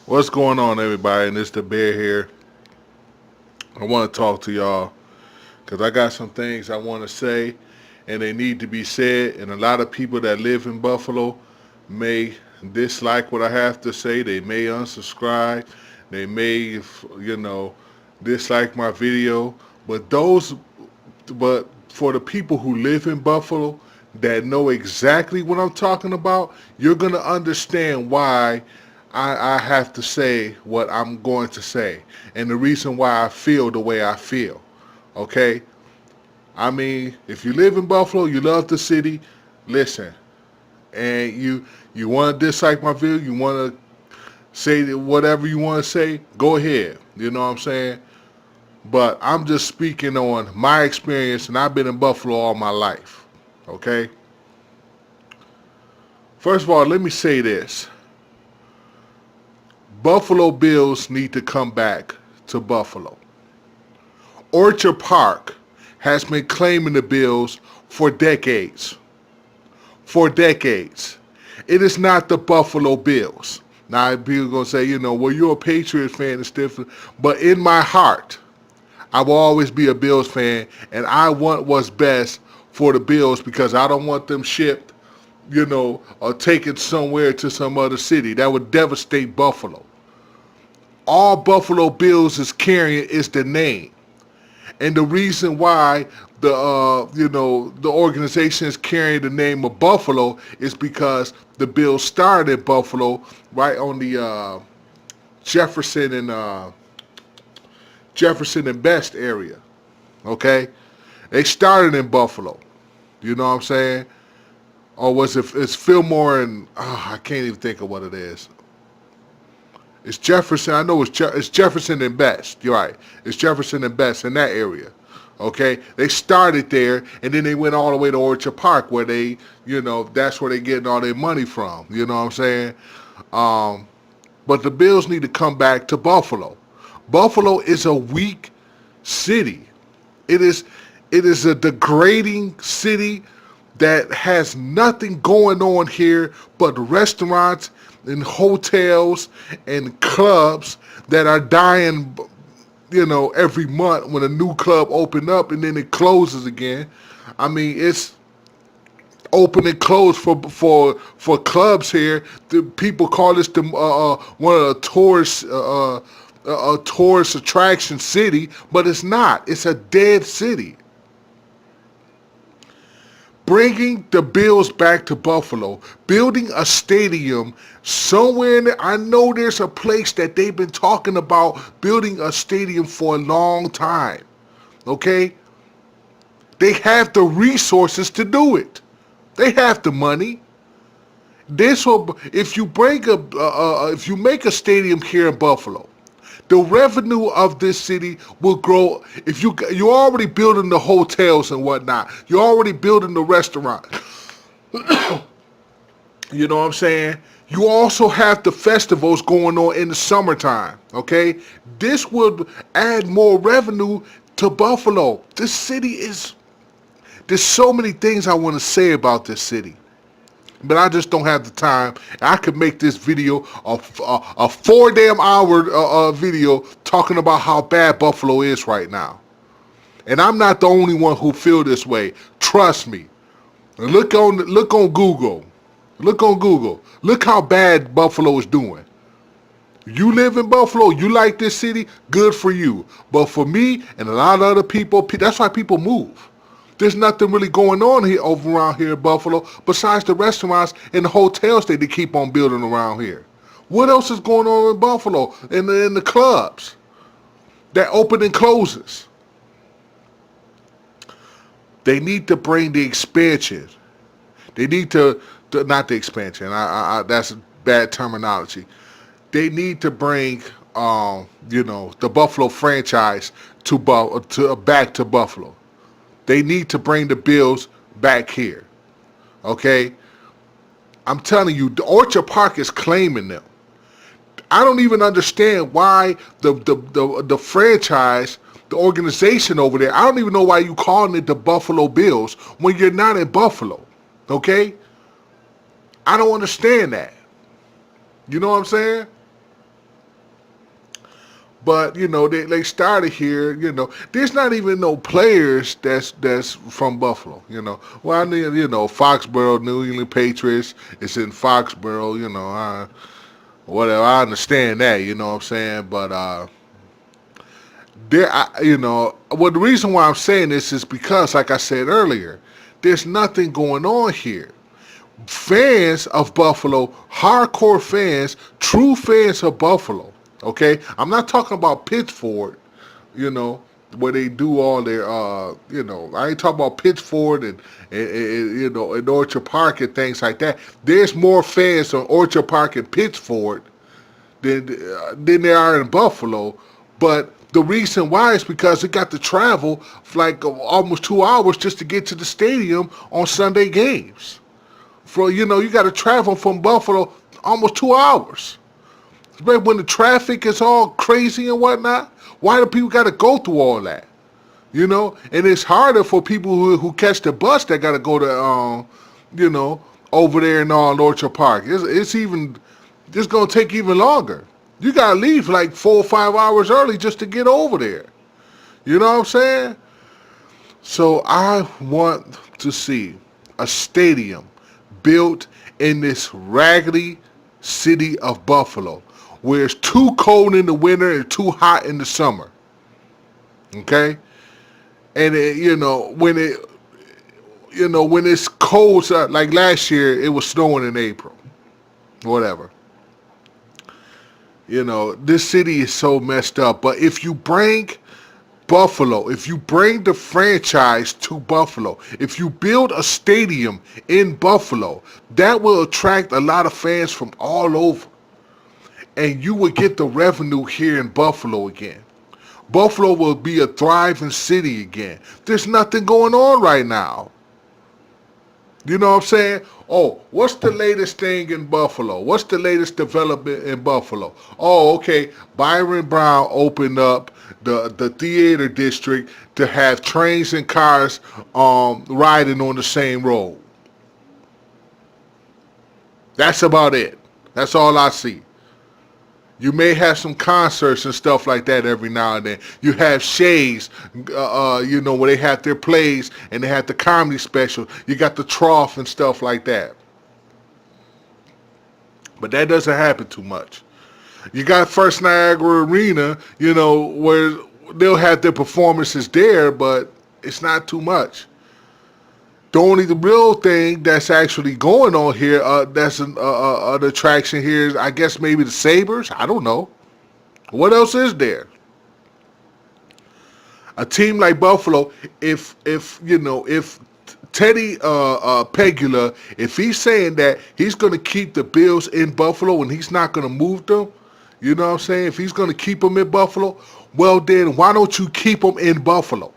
What's going on, everybody? And it's the Bear here. I want to talk to y'all because I got some things I want to say, and they need to be said. And a lot of people that live in Buffalo may dislike what I have to say. They may unsubscribe. They may, you know, dislike my video. But but for the people who live in Buffalo that know exactly what I'm talking about, you're gonna understand why I have to say what I'm going to say, and the reason why I feel the way I feel. Okay, I mean, if you live in Buffalo, you love the city. Listen, and you want to dislike my video, you want to say whatever you want to say, go ahead. You know what I'm saying? But I'm just speaking on my experience, and I've been in Buffalo all my life. Okay? First of all, let me say this. Buffalo Bills need to come back to Buffalo. Orchard Park has been claiming the Bills for decades. For decades. It is not the Buffalo Bills. Now, people are going to say, well, you're a Patriots fan, it's different. But in my heart, I will always be a Bills fan, and I want what's best for the Bills because I don't want them shipped, or taken somewhere to some other city. That would devastate Buffalo. All Buffalo Bills is carrying is the name. And the reason why the organization is carrying the name of Buffalo is because the Bills started in Buffalo, right on the Jefferson and Best area. Okay, they started in Buffalo. You know what I'm saying? Or was it's Fillmore and I can't even think of what it is. It's Jefferson. I know it's Jefferson and Best. You're right. It's Jefferson and Best in that area. Okay, they started there, and then they went all the way to Orchard Park, where that's where they getting all their money from. You know what I'm saying? But the Bills need to come back to Buffalo. Buffalo is a weak city. It is a degrading city that has nothing going on here but restaurants and hotels and clubs that are dying, every month when a new club open up and then it closes again. I mean, it's open and close for clubs here. The people call this the one of the tourist a tourist attraction city, but it's not. It's a dead city. Bringing the Bills back to Buffalo, building a stadium somewhere in there. I know there's a place that they've been talking about building a stadium for a long time. Okay? They have the resources to do it. They have the money. This will, if you if you make a stadium here in Buffalo, the revenue of this city will grow. If you're already building the hotels and whatnot, you're already building the restaurant. You know what I'm saying? You also have the festivals going on in the summertime. Okay, this would add more revenue to Buffalo. This city is. There's so many things I want to say about this city, but I just don't have the time. I could make this video a 4 damn hour video talking about how bad Buffalo is right now. And I'm not the only one who feel this way. Trust me. Look on Google. Look on Google. Look how bad Buffalo is doing. You live in Buffalo, you like this city, good for you. But for me and a lot of other people, that's why people move. There's nothing really going on here over around here in Buffalo besides the restaurants and the hotels that they keep on building around here. What else is going on in Buffalo? In the clubs that open and closes. They need to bring the expansion. They need to not the expansion. That's bad terminology. They need to bring the Buffalo franchise back to Buffalo. They need to bring the Bills back here. Okay? I'm telling you, the Orchard Park is claiming them. I don't even understand why the franchise, the organization over there, I don't even know why you calling it the Buffalo Bills when you're not in Buffalo. Okay? I don't understand that. You know what I'm saying? But they started here. There's not even no players that's from Buffalo. Well, I mean, Foxborough, New England Patriots. It's in Foxborough. Whatever. I understand that. You know what I'm saying? But well, the reason why I'm saying this is because, like I said earlier, there's nothing going on here. Fans of Buffalo, hardcore fans, true fans of Buffalo. Okay, I'm not talking about Pittsford. You know where they do all their. I ain't talking about Pittsford and Orchard Park and things like that. There's more fans on Orchard Park and Pittsford than there are in Buffalo. But the reason why is because it got to travel for like almost 2 hours just to get to the stadium on Sunday games. You got to travel from Buffalo almost 2 hours. Right when the traffic is all crazy and whatnot, why do people got to go through all that? And it's harder for people who catch the bus that got to go to, over there in Orchard Park. It's gonna take even longer. You gotta leave like 4 or 5 hours early just to get over there. You know what I'm saying? So I want to see a stadium built in this raggedy city of Buffalo, where it's too cold in the winter and too hot in the summer. Okay, and when it's cold, like last year, it was snowing in April, whatever. This city is so messed up. But if you bring Buffalo, if you bring the franchise to Buffalo, if you build a stadium in Buffalo, that will attract a lot of fans from all over. And you will get the revenue here in Buffalo again. Buffalo will be a thriving city again. There's nothing going on right now. You know what I'm saying? Oh, what's the latest thing in Buffalo? What's the latest development in Buffalo? Oh, okay. Byron Brown opened up the theater district to have trains and cars riding on the same road. That's about it. That's all I see. You may have some concerts and stuff like that every now and then. You have Shays, where they have their plays and they have the comedy special. You got the trough and stuff like that. But that doesn't happen too much. You got First Niagara Arena, where they'll have their performances there, but it's not too much. The real thing that's actually going on here, that's an attraction here is, I guess, maybe the Sabres. I don't know. What else is there? A team like Buffalo, if Teddy Pegula, if he's saying that he's going to keep the Bills in Buffalo and he's not going to move them, you know what I'm saying? If he's going to keep them in Buffalo, well then, why don't you keep them in Buffalo?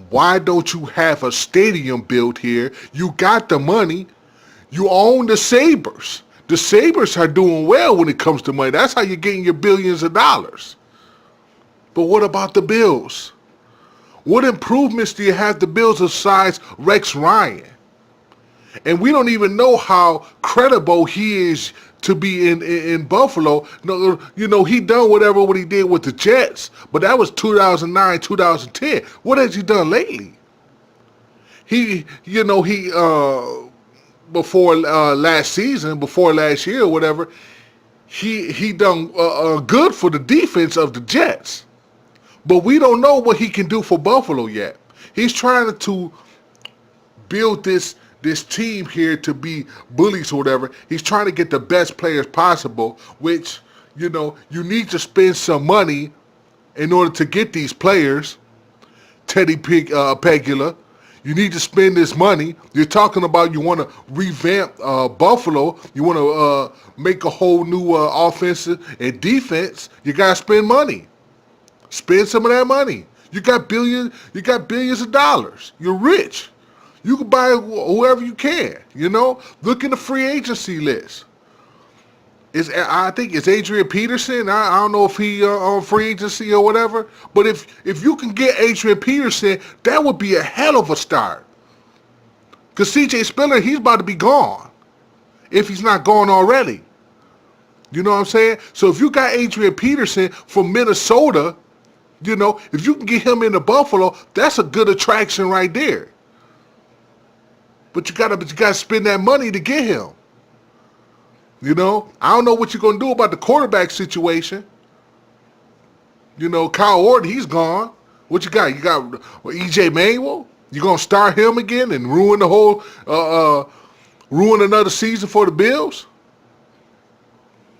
Why don't you have a stadium built here? You got the money. You own the Sabres. The Sabres are doing well when it comes to money. That's how you're getting your billions of dollars. But what about the Bills? What improvements do you have the Bills besides Rex Ryan? And we don't even know how credible he is to be in Buffalo. No, he done what he did with the Jets, but that was 2009, 2010. What has he done lately? He before last season, before last year, or whatever, he done good for the defense of the Jets. But we don't know what he can do for Buffalo yet. He's trying to build this team here to be bullies or whatever. He's trying to get the best players possible, which, you need to spend some money in order to get these players. Teddy Pegula, you need to spend this money. You're talking about you want to revamp Buffalo. You want to make a whole new offensive and defense. You got to spend money. Spend some of that money. You got billions of dollars. You're rich. You can buy whoever you can, Look in the free agency list. I think it's Adrian Peterson. I don't know if he on free agency or whatever. But if you can get Adrian Peterson, that would be a hell of a start. Because C.J. Spiller, he's about to be gone. If he's not gone already. You know what I'm saying? So if you got Adrian Peterson from Minnesota, you know, if you can get him into Buffalo, that's a good attraction right there. But you gotta spend that money to get him. You know, I don't know what you're gonna do about the quarterback situation. You know, Kyle Orton, he's gone. What you got? You got EJ Manuel. You gonna start him again and ruin the whole, ruin another season for the Bills?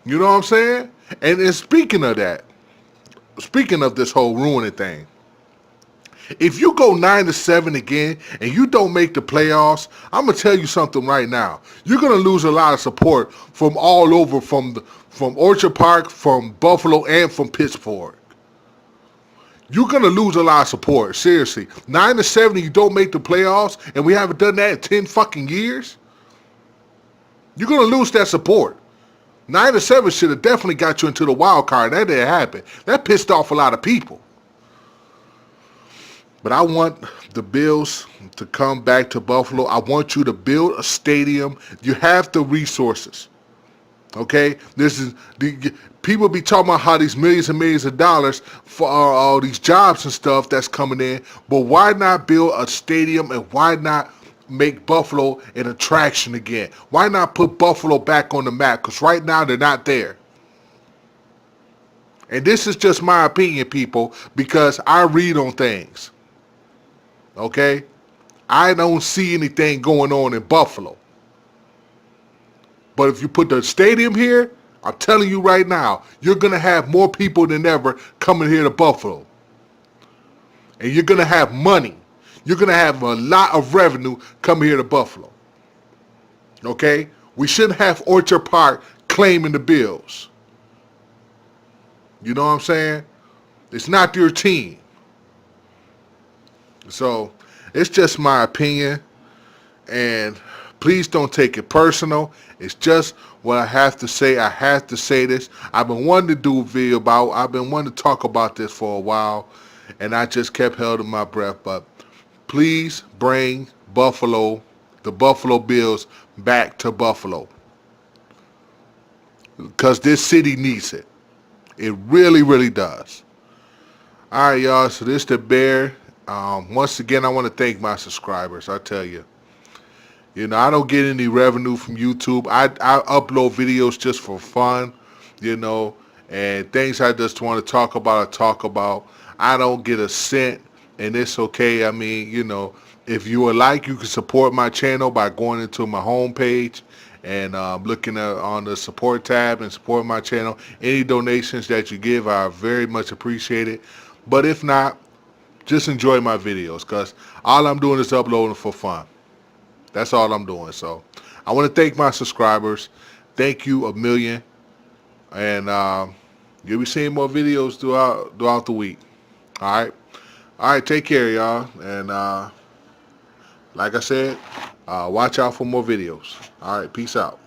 You know what I'm saying? And speaking of that, speaking of this whole ruining thing, if you go 9-7 again and you don't make the playoffs, I'm gonna tell you something right now. You're gonna lose a lot of support from all over, from Orchard Park, from Buffalo, and from Pittsburgh. You're gonna lose a lot of support. Seriously, 9-7, you don't make the playoffs, and we haven't done that in 10 fucking years. You're gonna lose that support. 9-7 should have definitely got you into the wild card. That didn't happen. That pissed off a lot of people. But I want the Bills to come back to Buffalo. I want you to build a stadium. You have the resources. Okay? This is people be talking about how these millions and millions of dollars for all these jobs and stuff that's coming in. But why not build a stadium, and why not make Buffalo an attraction again? Why not put Buffalo back on the map? Because right now they're not there. And this is just my opinion, people, because I read on things. Okay? I don't see anything going on in Buffalo. But if you put the stadium here, I'm telling you right now, you're going to have more people than ever coming here to Buffalo. And you're going to have money. You're going to have a lot of revenue coming here to Buffalo. Okay? We shouldn't have Orchard Park claiming the Bills. You know what I'm saying? It's not your team. So, it's just my opinion. And please don't take it personal. It's just what I have to say. I have to say this. I've been wanting to do a video about, I've been wanting to talk about this for a while. And I just kept holding my breath. But please bring Buffalo, the Buffalo Bills, back to Buffalo. Because this city needs it. It really, really does. All right, y'all. So this the Bear. Once again, I want to thank my subscribers. I tell you. You know, I don't get any revenue from YouTube. I upload videos just for fun, you know, and things I just want to talk about, I talk about. I don't get a cent, and it's okay. I mean, you know, if you would like, you can support my channel by going into my homepage and looking on the support tab and support my channel. Any donations that you give are very much appreciated. But if not, just enjoy my videos, because all I'm doing is uploading for fun. That's all I'm doing. So I want to thank my subscribers. Thank you a million. And you'll be seeing more videos throughout the week. All right. All right. Take care, y'all. And like I said, watch out for more videos. All right. Peace out.